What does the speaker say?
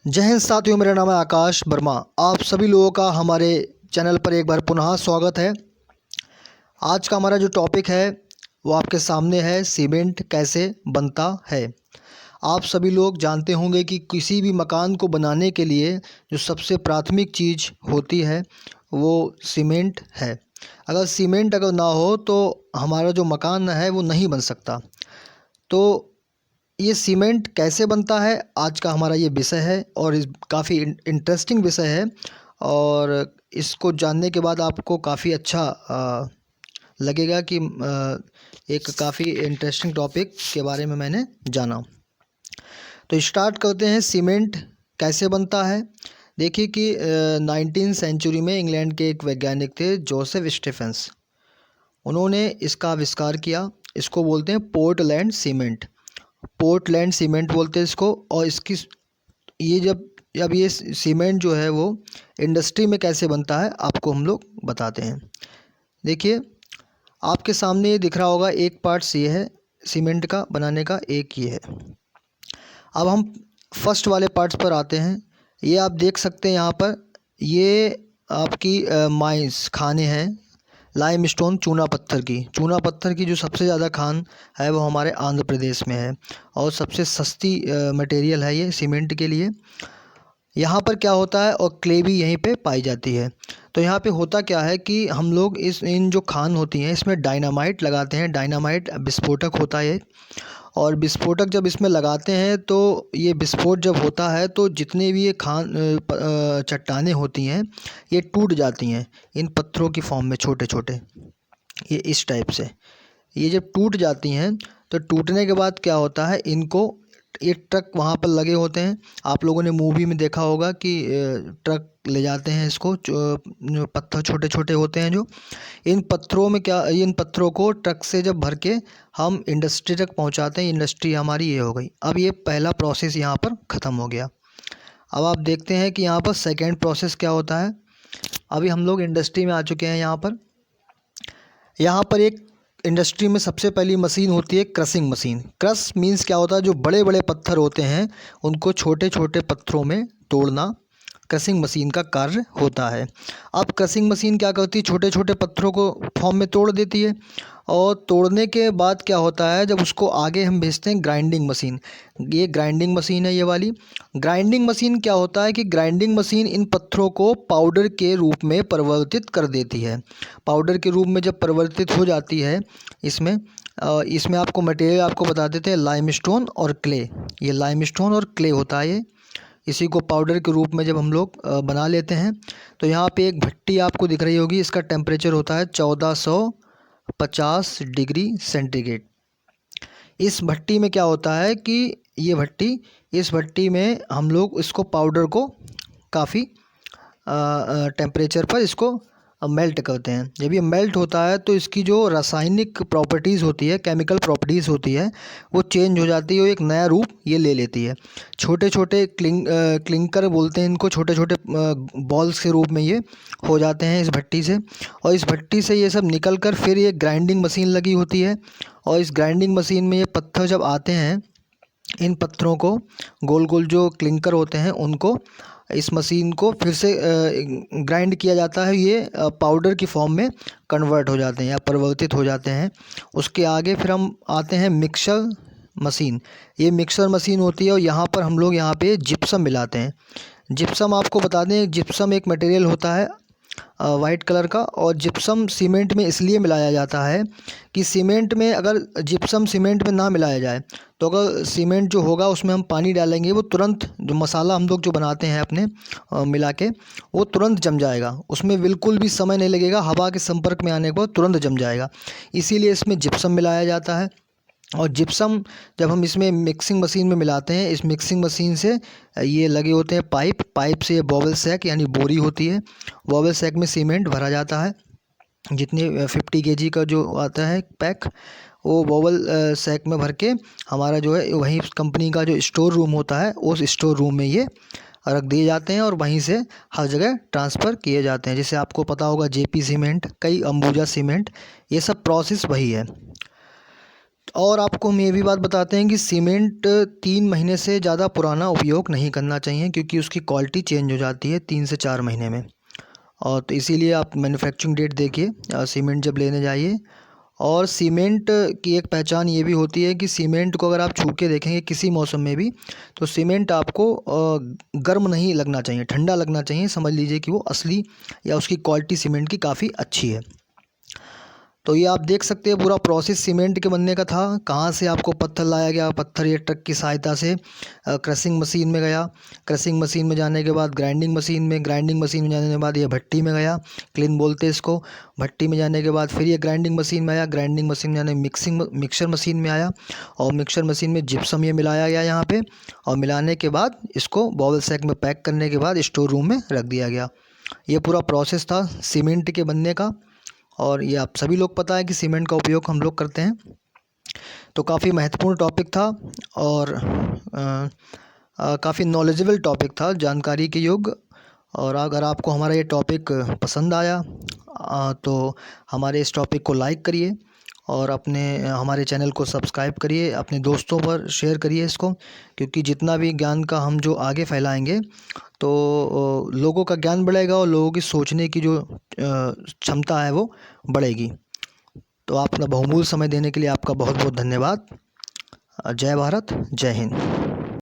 जय हिंद साथियों, मेरा नाम है आकाश वर्मा। आप सभी लोगों का हमारे चैनल पर एक बार पुनः स्वागत है। आज का हमारा जो टॉपिक है वो आपके सामने है, सीमेंट कैसे बनता है। आप सभी लोग जानते होंगे कि किसी भी मकान को बनाने के लिए जो सबसे प्राथमिक चीज़ होती है वो सीमेंट है। अगर सीमेंट ना हो तो हमारा जो मकान है वो नहीं बन सकता। तो ये सीमेंट कैसे बनता है, आज का हमारा ये विषय है और इस काफ़ी इंटरेस्टिंग विषय है। और इसको जानने के बाद आपको काफ़ी अच्छा लगेगा कि एक काफ़ी इंटरेस्टिंग टॉपिक के बारे में मैंने जाना। तो स्टार्ट करते हैं, सीमेंट कैसे बनता है। देखिए कि 19वीं सेंचुरी में इंग्लैंड के एक वैज्ञानिक थे, जोसेफ स्टीफेंस। उन्होंने इसका आविष्कार किया। इसको बोलते हैं पोर्टलैंड सीमेंट। पोर्टलैंड सीमेंट बोलते हैं इसको। और इसकी ये जब ये सीमेंट जो है वो इंडस्ट्री में कैसे बनता है आपको हम लोग बताते हैं। देखिए आपके सामने ये दिख रहा होगा, एक पार्ट्स ये है सीमेंट का बनाने का, एक ये है। अब हम फर्स्ट वाले पार्ट्स पर आते हैं। ये आप देख सकते हैं यहाँ पर, ये आपकी माइंस खाने हैं लाइमस्टोन, चूना पत्थर की जो सबसे ज़्यादा खान है वो हमारे आंध्र प्रदेश में है और सबसे सस्ती मटेरियल है ये सीमेंट के लिए। यहाँ पर क्या होता है, और क्ले भी यहीं पे पाई जाती है। तो यहाँ पे होता क्या है कि हम लोग इन जो खान होती हैं इसमें डायनामाइट लगाते हैं। डायनामाइट विस्फोटक होता है और विस्फोटक जब इसमें लगाते हैं तो ये विस्फोट जब होता है तो जितने भी ये चट्टानें होती हैं ये टूट जाती हैं इन पत्थरों की फॉर्म में, छोटे छोटे, ये इस टाइप से। ये जब टूट जाती हैं तो टूटने के बाद क्या होता है, इनको ये ट्रक वहाँ पर लगे होते हैं। आप लोगों ने मूवी में देखा होगा कि ट्रक ले जाते हैं इसको, जो पत्थर छोटे छोटे होते हैं जो, इन पत्थरों में क्या, इन पत्थरों को ट्रक से जब भर के हम इंडस्ट्री तक पहुँचाते हैं। इंडस्ट्री हमारी ये हो गई। अब ये पहला प्रोसेस यहाँ पर ख़त्म हो गया। अब आप देखते हैं कि यहाँ पर सेकेंड प्रोसेस क्या होता है। अभी हम लोग इंडस्ट्री में आ चुके हैं। यहाँ पर एक इंडस्ट्री में सबसे पहली मशीन होती है क्रशिंग मशीन। क्रश मीन्स क्या होता है, जो बड़े बड़े पत्थर होते हैं उनको छोटे छोटे पत्थरों में तोड़ना क्रशिंग मशीन का कार्य होता है। अब क्रशिंग मशीन क्या करती है, छोटे छोटे पत्थरों को फॉर्म में तोड़ देती है और तोड़ने के बाद क्या होता है, जब उसको आगे हम भेजते हैं ग्राइंडिंग मशीन। ये ग्राइंडिंग मशीन है ये वाली। ग्राइंडिंग मशीन क्या होता है कि ग्राइंडिंग मशीन इन पत्थरों को पाउडर के रूप में परिवर्तित कर देती है। पाउडर के रूप में जब परिवर्तित हो जाती है इसमें आपको मटेरियल आपको बता देते हैं, लाइमस्टोन और क्ले। ये लाइमस्टोन और क्ले होता है ये। इसी को पाउडर के रूप में जब हम लोग बना लेते हैं तो यहाँ पे एक भट्टी आपको दिख रही होगी। इसका टेम्परेचर होता है 1450 डिग्री सेंटीग्रेड। इस भट्टी में क्या होता है कि इस भट्टी में हम लोग इसको पाउडर को काफ़ी टेम्परेचर पर इसको मेल्ट करते हैं। जब ये मेल्ट होता है तो इसकी जो रासायनिक प्रॉपर्टीज़ होती है, केमिकल प्रॉपर्टीज़ होती है, वो चेंज हो जाती है और एक नया रूप ये ले लेती है। छोटे छोटे क्लिंकर बोलते हैं इनको, छोटे छोटे बॉल्स के रूप में ये हो जाते हैं इस भट्टी से। और इस भट्टी से ये सब निकल कर फिर ये ग्राइंडिंग मशीन लगी होती है और इस ग्राइंडिंग मशीन में ये पत्थर जब आते हैं, इन पत्थरों को गोल गोल जो क्लिंकर होते हैं उनको इस मशीन को फिर से ग्राइंड किया जाता है। ये पाउडर की फॉर्म में कन्वर्ट हो जाते हैं या परिवर्तित हो जाते हैं। उसके आगे फिर हम आते हैं मिक्सर मशीन। ये मिक्सर मशीन होती है और यहाँ पर हम लोग यहाँ पे जिप्सम मिलाते हैं। जिप्सम आपको बता दें, जिप्सम एक मटेरियल होता है वाइट कलर का। और जिप्सम सीमेंट में इसलिए मिलाया जाता है कि सीमेंट में अगर जिप्सम सीमेंट में ना मिलाया जाए तो अगर सीमेंट जो होगा उसमें हम पानी डालेंगे, वो तुरंत जो मसाला हम लोग जो बनाते हैं अपने मिला के, वो तुरंत जम जाएगा। उसमें बिल्कुल भी समय नहीं लगेगा, हवा के संपर्क में आने के बाद तुरंत जम जाएगा। इसीलिए इसमें जिप्सम मिलाया जाता है। और जिप्सम जब हम इसमें मिक्सिंग मशीन में मिलाते हैं, इस मिक्सिंग मशीन से ये लगे होते हैं पाइप से ये बॉबल सैक यानी बोरी होती है। बॉबल सैक में सीमेंट भरा जाता है। जितने 50 केजी का जो आता है पैक, वो बॉबल सैक में भर के हमारा जो है वहीं कंपनी का जो स्टोर रूम होता है उस स्टोर रूम में ये रख दिए जाते हैं और वहीं से हर जगह ट्रांसफ़र किए जाते हैं। जैसे आपको पता होगा जेपी सीमेंट, कई अंबुजा सीमेंट, ये सब प्रोसेस वही है। और आपको हम ये भी बात बताते हैं कि सीमेंट 3 महीने से ज़्यादा पुराना उपयोग नहीं करना चाहिए, क्योंकि उसकी क्वालिटी चेंज हो जाती है 3 से 4 महीने में। और तो इसीलिए आप मैन्युफैक्चरिंग डेट देखिए सीमेंट जब लेने जाइए। और सीमेंट की एक पहचान ये भी होती है कि सीमेंट को अगर आप छू के देखेंगे किसी मौसम में भी, तो सीमेंट आपको गर्म नहीं लगना चाहिए, ठंडा लगना चाहिए। समझ लीजिए कि वो असली या उसकी क्वालिटी सीमेंट की काफ़ी अच्छी है। तो ये आप देख सकते हैं पूरा प्रोसेस सीमेंट के बनने का था। कहाँ से आपको पत्थर लाया गया, पत्थर ये ट्रक की सहायता से क्रशिंग मशीन में गया, क्रशिंग मशीन में जाने के बाद ग्राइंडिंग मशीन में, ग्राइंडिंग मशीन में जाने के बाद ये भट्टी में गया, क्लीन बोलते हैं इसको। भट्टी में जाने के बाद फिर ये ग्राइंडिंग मशीन में आया, ग्राइंडिंग मशीन में जाने मिक्सर मशीन में आया, और मिक्सर मशीन में जिप्सम ये मिलाया गया यहाँ पे, और मिलाने के बाद इसको बॉबल सैक में पैक करने के बाद स्टोर रूम में रख दिया गया। ये पूरा प्रोसेस था सीमेंट के बनने का। और ये आप सभी लोग पता है कि सीमेंट का उपयोग हम लोग करते हैं। तो काफ़ी महत्वपूर्ण टॉपिक था और काफ़ी नॉलेजेबल टॉपिक था, जानकारी के योग्य। और अगर आपको हमारा ये टॉपिक पसंद आया तो हमारे इस टॉपिक को लाइक करिए और अपने हमारे चैनल को सब्सक्राइब करिए, अपने दोस्तों पर शेयर करिए इसको, क्योंकि जितना भी ज्ञान का हम जो आगे फैलाएंगे तो लोगों का ज्ञान बढ़ेगा और लोगों की सोचने की जो क्षमता है वो बढ़ेगी। तो आप अपना बहुमूल्य समय देने के लिए आपका बहुत बहुत धन्यवाद। जय भारत, जय हिंद।